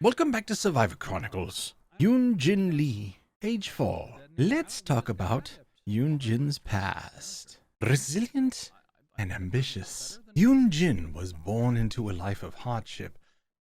Welcome back to Survivor Chronicles. Yun-Jin Lee, age 4. Let's talk about Yun-Jin's past. Resilient and ambitious, Yun-Jin was born into a life of hardship,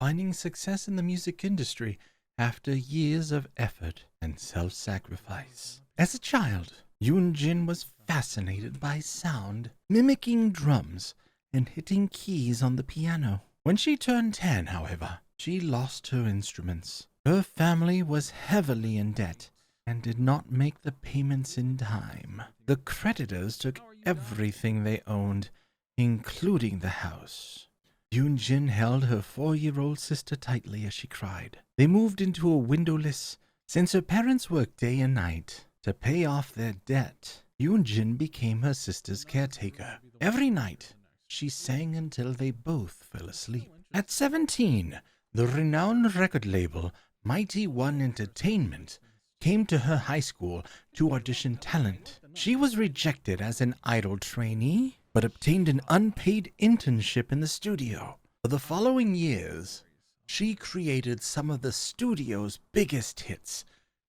finding success in the music industry after years of effort and self-sacrifice. As a child, Yun-Jin was fascinated by sound, mimicking drums and hitting keys on the piano. When she turned 10, however, she lost her instruments. Her family was heavily in debt and did not make the payments in time. The creditors took everything they owned, including the house. Yun-Jin held her 4-year-old sister tightly as she cried. They moved into a windowless, since her parents worked day and night to pay off their debt. Yun-Jin became her sister's caretaker. Every night, she sang until they both fell asleep. At 17, the renowned record label Mighty One Entertainment came to her high school to audition talent. She was rejected as an idol trainee, but obtained an unpaid internship in the studio. For the following years, she created some of the studio's biggest hits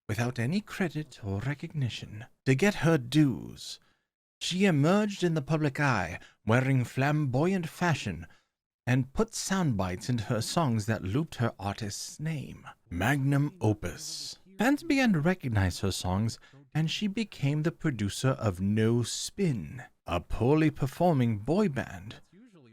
without any credit or recognition. To get her dues, she emerged in the public eye wearing flamboyant fashion and put sound bites into her songs that looped her artist's name, magnum opus. Fans began to recognize her songs, and she became the producer of No Spin, a poorly performing boy band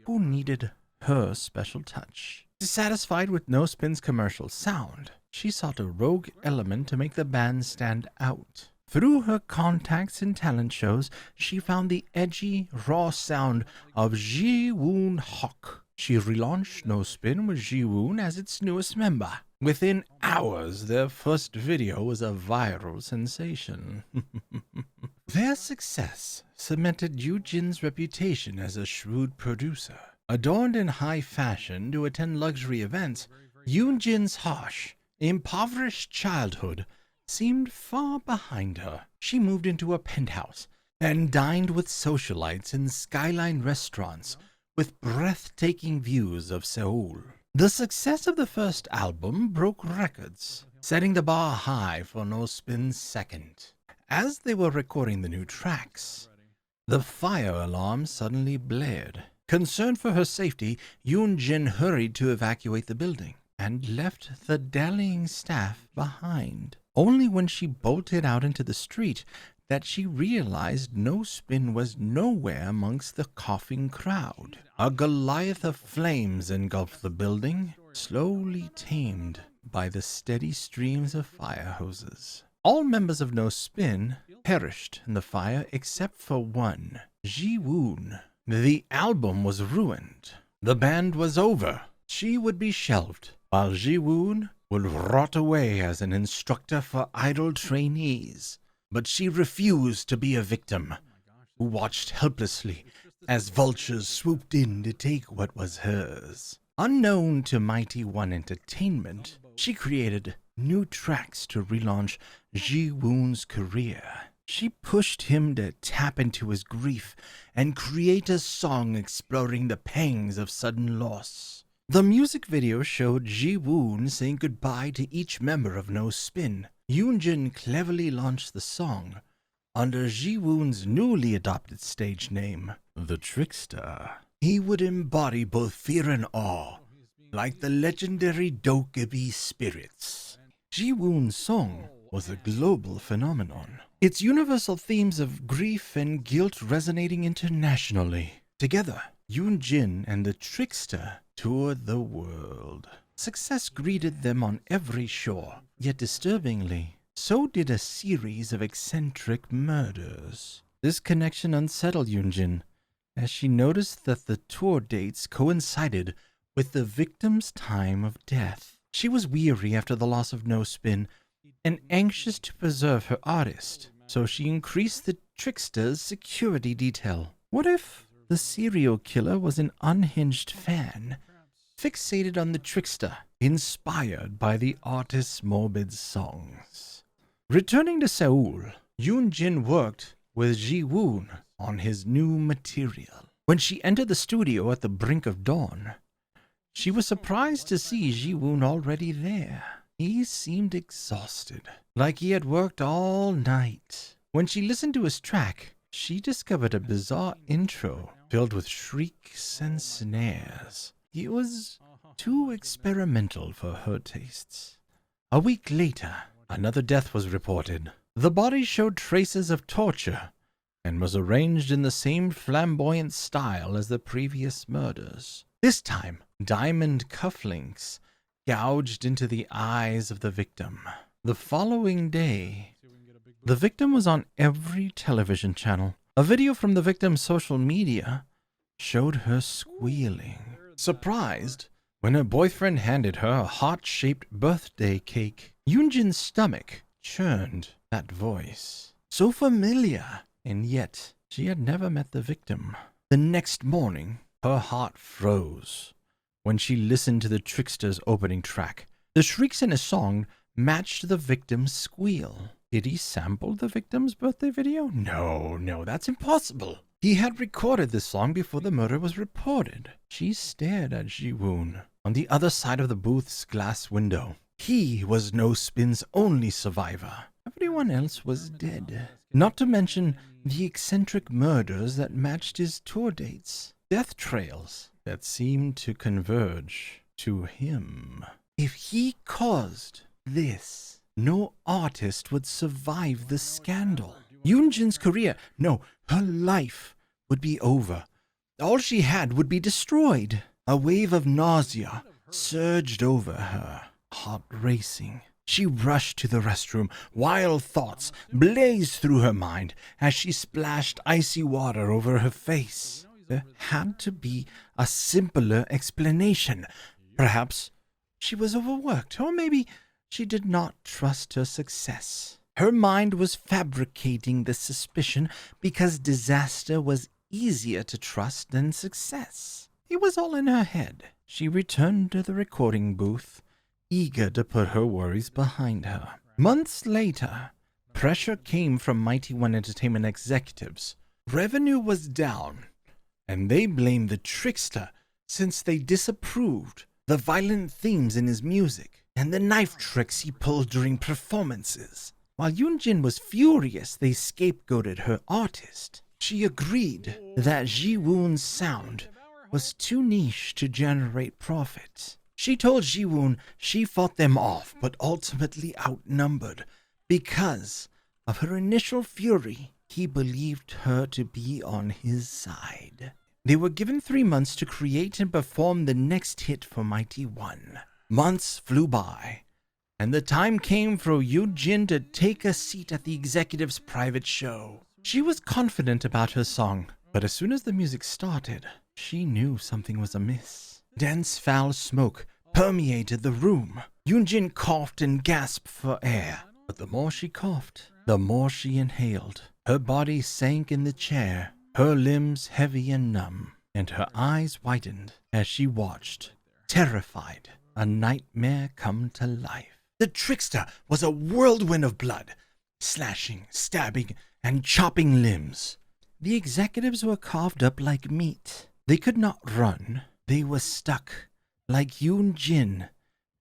who needed her special touch. Dissatisfied with No Spin's commercial sound, she sought a rogue element to make the band stand out. Through her contacts in talent shows, she found the edgy, raw sound of Ji-woon Hawk. She relaunched No Spin with Ji-woon as its newest member. Within hours, their first video was a viral sensation. Their success cemented Yun-Jin's reputation as a shrewd producer. Adorned in high fashion to attend luxury events, Yun-Jin's harsh, impoverished childhood seemed far behind her. She moved into a penthouse and dined with socialites in skyline restaurants with breathtaking views of Seoul. The success of the first album broke records, setting the bar high for No Spin's second. As they were recording the new tracks, the fire alarm suddenly blared. Concerned for her safety, Yun-Jin hurried to evacuate the building and left the dallying staff behind. Only when she bolted out into the street that she realized No Spin was nowhere amongst the coughing crowd. A Goliath of flames engulfed the building, slowly tamed by the steady streams of fire hoses. All members of No Spin perished in the fire except for one, Ji-woon. The album was ruined. The band was over. She would be shelved, while Ji-woon would rot away as an instructor for idol trainees. But she refused to be a victim who watched helplessly as vultures swooped in to take what was hers. Unknown to Mighty One Entertainment, she created new tracks to relaunch Ji-woon's career. She pushed him to tap into his grief and create a song exploring the pangs of sudden loss. The music video showed Ji-woon saying goodbye to each member of No Spin. Yun-Jin cleverly launched the song under Ji-woon's newly adopted stage name, the Trickster. He would embody both fear and awe, like the legendary Dokkaebi spirits. Ji-woon's song was a global phenomenon, its universal themes of grief and guilt resonating internationally. Together, Yun-Jin and the Trickster toured the world. Success greeted them on every shore, yet disturbingly, so did a series of eccentric murders. This connection unsettled Yun-Jin, as she noticed that the tour dates coincided with the victim's time of death. She was weary after the loss of No Spin and anxious to preserve her artist, so she increased the Trickster's security detail. What if the serial killer was an unhinged fan, fixated on the Trickster, inspired by the artist's morbid songs? Returning to Seoul, Yun-Jin worked with Ji-woon on his new material. When she entered the studio at the brink of dawn, She was surprised to see Ji-woon already there. He seemed exhausted, like he had worked all night. When she listened to his track, she discovered a bizarre intro filled with shrieks and snares. It was too experimental for her tastes. A week later, another death was reported. The body showed traces of torture and was arranged in the same flamboyant style as the previous murders. This time, diamond cufflinks gouged into the eyes of the victim. The following day, the victim was on every television channel. A video from the victim's social media showed her squealing, surprised when her boyfriend handed her a heart-shaped birthday cake. Yun-Jin's stomach churned at voice. So familiar, and yet she had never met the victim. The next morning, her heart froze when she listened to the trickster's opening track. The shrieks in his song matched the victim's squeal. Did he sample the victim's birthday video? No, that's impossible. He had recorded this song before the murder was reported. She stared at Ji-woon on the other side of the booth's glass window. He was No Spin's only survivor. Everyone else was dead. Not to mention the eccentric murders that matched his tour dates. Death trails that seemed to converge to him. If he caused this, no artist would survive the scandal. Yun-Jin's career, no, her life would be over. All she had would be destroyed. A wave of nausea surged over her, heart racing. She rushed to the restroom. Wild thoughts blazed through her mind as she splashed icy water over her face. There had to be a simpler explanation. Perhaps she was overworked, or maybe she did not trust her success. Her mind was fabricating the suspicion because disaster was easier to trust than success. It was all in her head. She returned to the recording booth, eager to put her worries behind her. Months later, pressure came from Mighty One Entertainment executives. Revenue was down, and they blamed the trickster since they disapproved the violent themes in his music and the knife tricks he pulled during performances. While Yun-Jin was furious they scapegoated her artist, she agreed that Ji-woon's sound was too niche to generate profit. She told Ji-woon she fought them off but ultimately outnumbered. Because of her initial fury, he believed her to be on his side. They were given 3 months to create and perform the next hit for Mighty One. Months flew by, and the time came for Yun-Jin to take a seat at the executive's private show. She was confident about her song, but as soon as the music started, she knew something was amiss. Dense foul smoke permeated the room. Yun-Jin coughed and gasped for air, but the more she coughed, the more she inhaled. Her body sank in the chair, her limbs heavy and numb, and her eyes widened as she watched, terrified, a nightmare come to life. The trickster was a whirlwind of blood, slashing, stabbing, and chopping limbs. The executives were carved up like meat. They could not run. They were stuck, like Yun-Jin,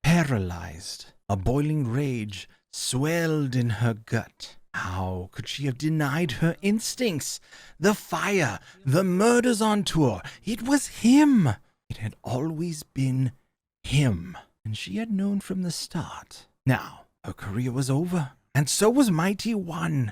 paralyzed. A boiling rage swelled in her gut. How could she have denied her instincts? The fire, the murders on tour. It was him. It had always been him, and she had known from the start. Now, her career was over, and so was Mighty One.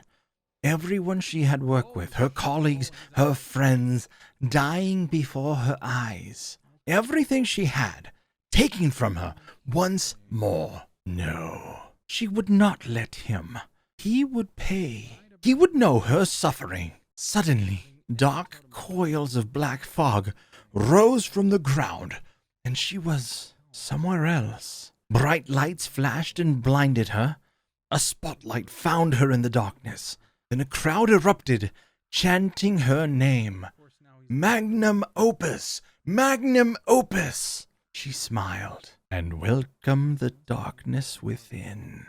Everyone she had worked with, her colleagues, her friends, dying before her eyes. Everything she had, taken from her once more. No, she would not let him. He would pay. He would know her suffering. Suddenly, dark coils of black fog rose from the ground, and she was somewhere else. Bright lights flashed and blinded her. A spotlight found her in the darkness. Then a crowd erupted, chanting her name. Magnum opus! Magnum opus! She smiled and welcomed the darkness within.